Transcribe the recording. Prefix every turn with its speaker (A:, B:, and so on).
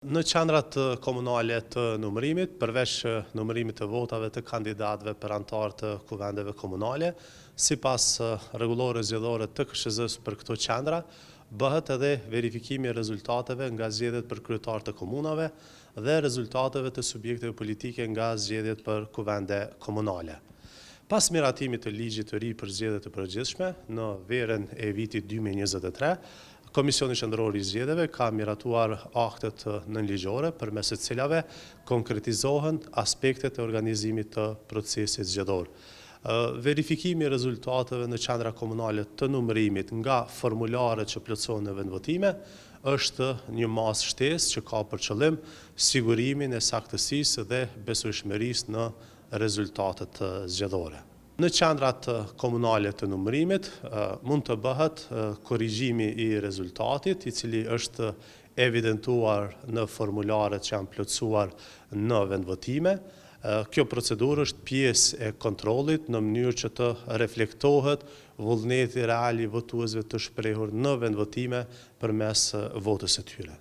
A: Në qendrat komunale të numërimit, përveç numërimit të votave të kandidatëve për anëtar të kuvendeve komunale, sipas rregullorës zgjedhore të KSZ-s për këto qendra, bëhet edhe verifikimi i rezultateve nga zgjedhjet për kryetar të komunave dhe rezultateve të subjekteve politike nga zgjedhjet për kuvende komunale. Pas miratimit të ligjit të ri për zgjedhjet të përgjithshme në verën e vitit 2023, Komisioni Qendror i Zgjedhjeve ka miratuar aktet nënligjore përmes të cilave konkretizohen aspektet e organizimit të procesit zgjedhor. Verifikimi i rezultateve në qendra komunale të numërimit nga formularet që plotësohen në vendvotime është një masë shtesë që ka për qëllim sigurimin e saktësisë dhe besueshmërisë në rezultatet zgjedhore. Në qendrat komunale të numërimit mund të bëhet korrigjimi i rezultatit, i cili është evidentuar në formularet që janë plotësuar në vendvotime. Kjo procedurë është pjesë e kontrollit në mënyrë që të reflektohet vullneti real i votuesve të shprehur në vendvotime përmes votës së tyre.